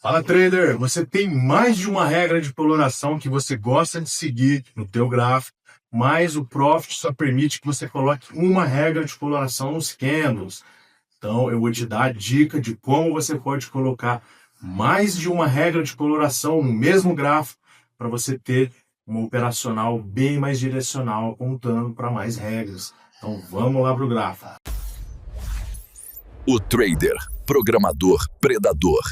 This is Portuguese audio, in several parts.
Fala, trader! Você tem mais de uma regra de coloração que você gosta de seguir no teu gráfico, mas o Profit só permite que você coloque uma regra de coloração nos candles. Então, eu vou te dar a dica de como você pode colocar mais de uma regra de coloração no mesmo gráfico para você ter uma operacional bem mais direcional, apontando para mais regras. Então, vamos lá para o gráfico. O trader, programador, predador.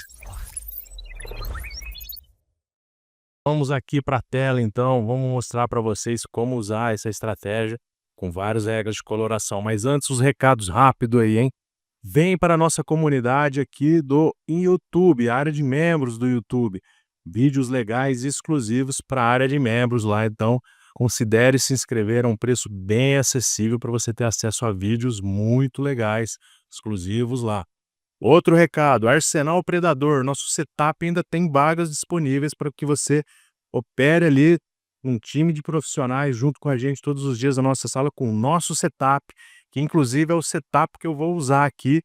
Vamos aqui para a tela, então, vamos mostrar para vocês como usar essa estratégia com várias regras de coloração. Mas antes, os recados rápidos aí, hein? Vem para a nossa comunidade aqui do YouTube, a área de membros do YouTube. Vídeos legais exclusivos para a área de membros lá, então considere se inscrever, é um preço bem acessível para você ter acesso a vídeos muito legais, exclusivos lá. Outro recado, Arsenal Predador, nosso setup ainda tem vagas disponíveis para que você opere ali um time de profissionais junto com a gente todos os dias na nossa sala com o nosso setup, que inclusive é o setup que eu vou usar aqui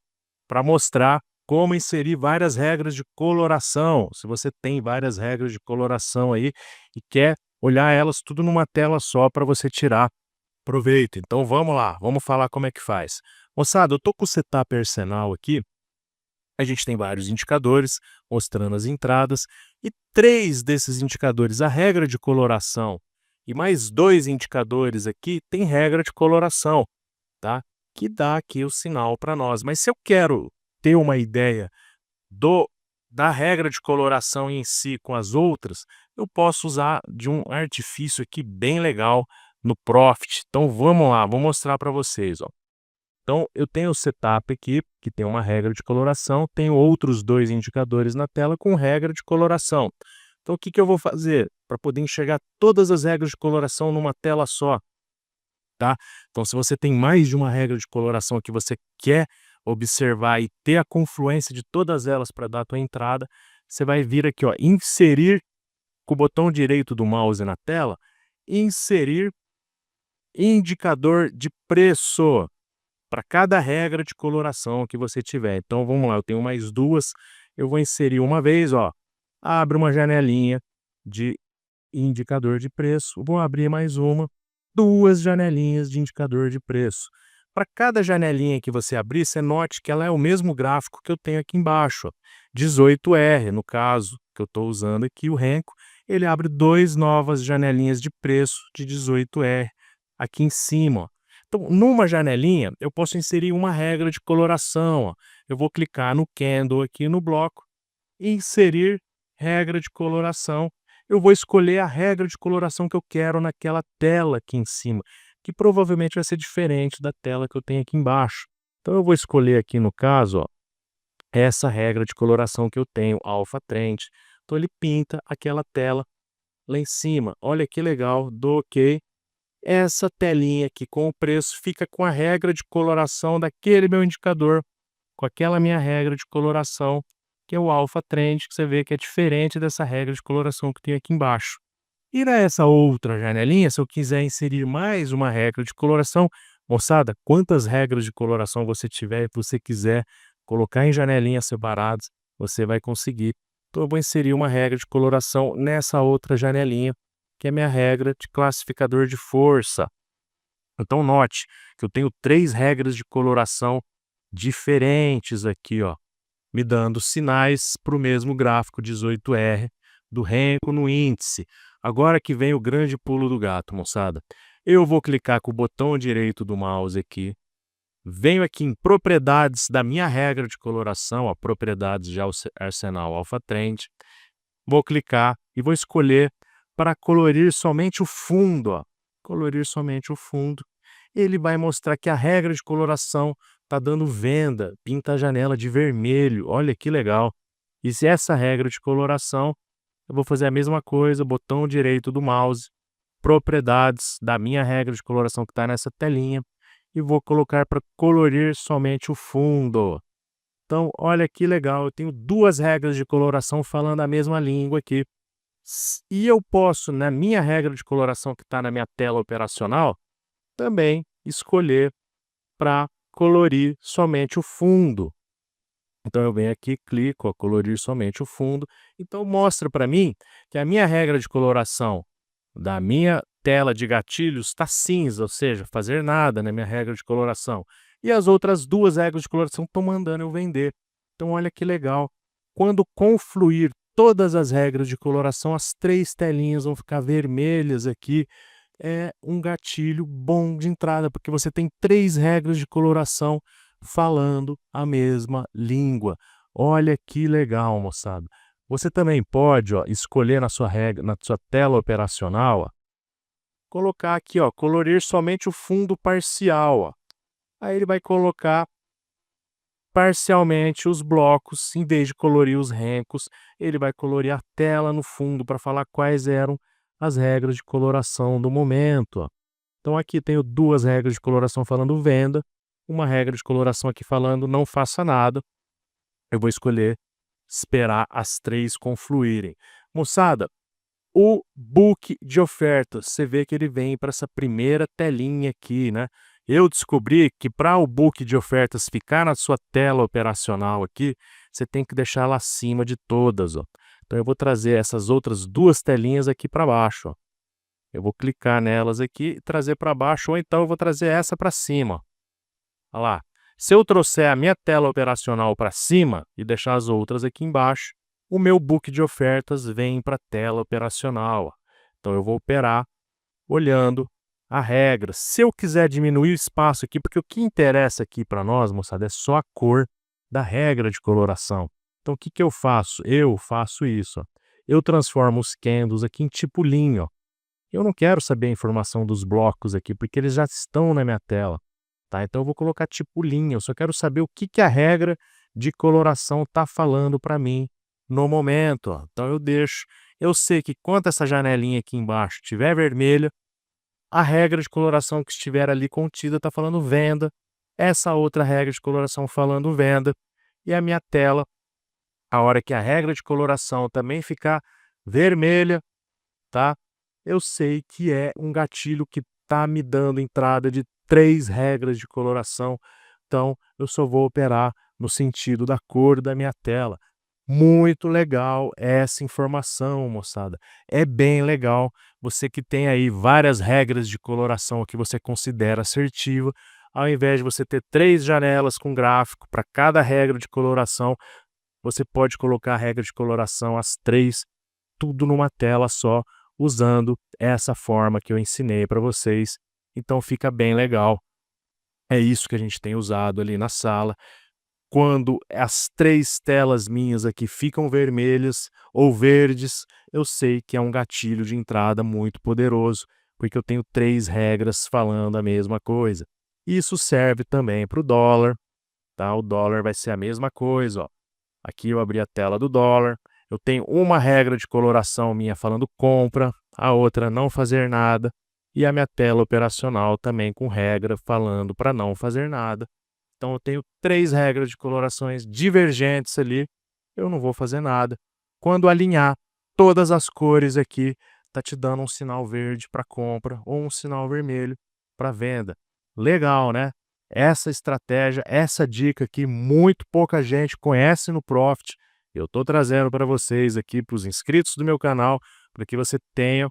para mostrar como inserir várias regras de coloração. Se você tem várias regras de coloração aí e quer olhar elas tudo numa tela só para você tirar proveito. Então vamos lá, vamos falar como é que faz. Moçada, eu tô com o setup Arsenal aqui. A gente tem vários indicadores mostrando as entradas e 3 desses indicadores, a regra de coloração e mais 2 indicadores aqui tem regra de coloração, tá? Que dá aqui o sinal para nós. Mas se eu quero ter uma ideia da regra de coloração em si com as outras, eu posso usar de um artifício aqui bem legal no Profit. Então vamos lá, vou mostrar para vocês, ó. Então, eu tenho o setup aqui, que tem uma regra de coloração, tenho outros 2 indicadores na tela com regra de coloração. Então, o que eu vou fazer para poder enxergar todas as regras de coloração numa tela só, tá? Então, se você tem mais de uma regra de coloração que você quer observar e ter a confluência de todas elas para dar a tua entrada, você vai vir aqui, ó, inserir com o botão direito do mouse na tela, inserir indicador de preço para cada regra de coloração que você tiver. Então vamos lá, eu tenho mais 2, eu vou inserir uma vez, ó, abre uma janelinha de indicador de preço, vou abrir mais uma, 2 janelinhas de indicador de preço. Para cada janelinha que você abrir, você note que ela é o mesmo gráfico que eu tenho aqui embaixo, ó, 18R, no caso que eu estou usando aqui, o Renko, ele abre 2 novas janelinhas de preço de 18R aqui em cima, ó. Então, numa janelinha, eu posso inserir uma regra de coloração, ó. Eu vou clicar no candle aqui no bloco, inserir regra de coloração. Eu vou escolher a regra de coloração que eu quero naquela tela aqui em cima, que provavelmente vai ser diferente da tela que eu tenho aqui embaixo. Então, eu vou escolher aqui no caso, ó, essa regra de coloração que eu tenho, Alpha Trend. Então, ele pinta aquela tela lá em cima. Olha que legal, dou OK. Essa telinha aqui com o preço fica com a regra de coloração daquele meu indicador, com aquela minha regra de coloração, que é o Alpha Trend, que você vê que é diferente dessa regra de coloração que tem aqui embaixo. E nessa outra janelinha, se eu quiser inserir mais uma regra de coloração, moçada, quantas regras de coloração você tiver e você quiser colocar em janelinhas separadas, você vai conseguir. Então eu vou inserir uma regra de coloração nessa outra janelinha, que é minha regra de classificador de força. Então note que eu tenho 3 regras de coloração diferentes aqui, ó, me dando sinais para o mesmo gráfico 18R do Renko no índice. Agora que vem o grande pulo do gato, moçada. Eu vou clicar com o botão direito do mouse aqui, venho aqui em propriedades da minha regra de coloração, ó, propriedades de Arsenal Alpha Trend, vou clicar e vou escolher para colorir somente o fundo, ó. Colorir somente o fundo. Ele vai mostrar que a regra de coloração está dando venda, pinta a janela de vermelho, olha que legal. E se essa regra de coloração, eu vou fazer a mesma coisa, botão direito do mouse, propriedades da minha regra de coloração que está nessa telinha, e vou colocar para colorir somente o fundo. Então, olha que legal, eu tenho 2 regras de coloração falando a mesma língua aqui. E eu posso, na minha regra de coloração que está na minha tela operacional, também escolher para colorir somente o fundo. Então eu venho aqui, clico, ó, colorir somente o fundo. Então mostra para mim que a minha regra de coloração da minha tela de gatilhos está cinza, ou seja, fazer nada na minha regra de coloração. E as outras duas regras de coloração estão mandando eu vender. Então olha que legal. Quando confluir todas as regras de coloração, as 3 telinhas vão ficar vermelhas aqui. É um gatilho bom de entrada, porque você tem 3 regras de coloração falando a mesma língua. Olha que legal, moçada. Você também pode, ó, escolher na sua regra, na sua tela operacional, ó, colocar aqui, ó, colorir somente o fundo parcial, ó. Aí ele vai colocar parcialmente os blocos, em vez de colorir os rencos, ele vai colorir a tela no fundo para falar quais eram as regras de coloração do momento, ó. Então aqui tenho 2 regras de coloração falando venda, uma regra de coloração aqui falando não faça nada. Eu vou escolher esperar as 3 confluírem. Moçada, o book de ofertas, você vê que ele vem para essa primeira telinha aqui, né? Eu descobri que para o book de ofertas ficar na sua tela operacional aqui, você tem que deixar ela acima de todas, ó. Então eu vou trazer essas outras 2 telinhas aqui para baixo, ó. Eu vou clicar nelas aqui e trazer para baixo, ou então eu vou trazer essa para cima, ó. Olha lá. Se eu trouxer a minha tela operacional para cima e deixar as outras aqui embaixo, o meu book de ofertas vem para a tela operacional, ó. Então eu vou operar olhando a regra. Se eu quiser diminuir o espaço aqui, porque o que interessa aqui para nós, moçada, é só a cor da regra de coloração. Então o que que eu faço? Eu faço isso, ó. Eu transformo os candles aqui em tipo linha, ó. Eu não quero saber a informação dos blocos aqui, porque eles já estão na minha tela, tá? Então eu vou colocar tipo linha, eu só quero saber o que que a regra de coloração está falando para mim no momento, ó. Então eu deixo, eu sei que quando essa janelinha aqui embaixo estiver vermelha, a regra de coloração que estiver ali contida está falando venda, essa outra regra de coloração falando venda, e a minha tela, a hora que a regra de coloração também ficar vermelha, tá? Eu sei que é um gatilho que está me dando entrada de 3 regras de coloração, então eu só vou operar no sentido da cor da minha tela. Muito legal essa informação, moçada. É bem legal. Você que tem aí várias regras de coloração que você considera assertiva, ao invés de você ter 3 janelas com gráfico para cada regra de coloração, você pode colocar a regra de coloração, as 3, tudo numa tela só, usando essa forma que eu ensinei para vocês. Então fica bem legal. É isso que a gente tem usado ali na sala. Quando as 3 telas minhas aqui ficam vermelhas ou verdes, eu sei que é um gatilho de entrada muito poderoso, porque eu tenho 3 regras falando a mesma coisa. Isso serve também para o dólar, tá? O dólar vai ser a mesma coisa, ó. Aqui eu abri a tela do dólar, eu tenho uma regra de coloração minha falando compra, a outra não fazer nada, e a minha tela operacional também com regra falando para não fazer nada. Então eu tenho 3 regras de colorações divergentes ali, eu não vou fazer nada. Quando alinhar todas as cores aqui, tá te dando um sinal verde para compra ou um sinal vermelho para venda. Legal, né? Essa estratégia, essa dica aqui, muito pouca gente conhece no Profit. Eu estou trazendo para vocês aqui, para os inscritos do meu canal, para que você tenha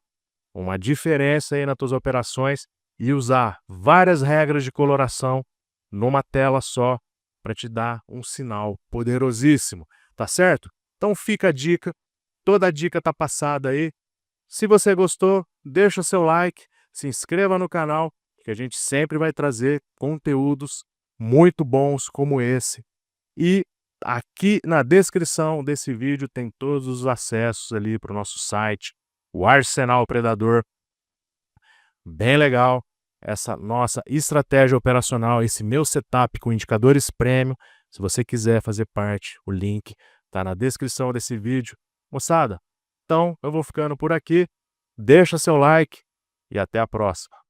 uma diferença aí nas suas operações e usar várias regras de coloração numa tela só para te dar um sinal poderosíssimo, tá certo? Então fica a dica, toda a dica tá passada aí. Se você gostou, deixa seu like, se inscreva no canal, que a gente sempre vai trazer conteúdos muito bons como esse. E aqui na descrição desse vídeo tem todos os acessos ali para o nosso site, o Arsenal Predador. Bem legal essa nossa estratégia operacional, esse meu setup com indicadores premium. Se você quiser fazer parte, o link está na descrição desse vídeo. Moçada, então eu vou ficando por aqui. Deixa seu like e até a próxima.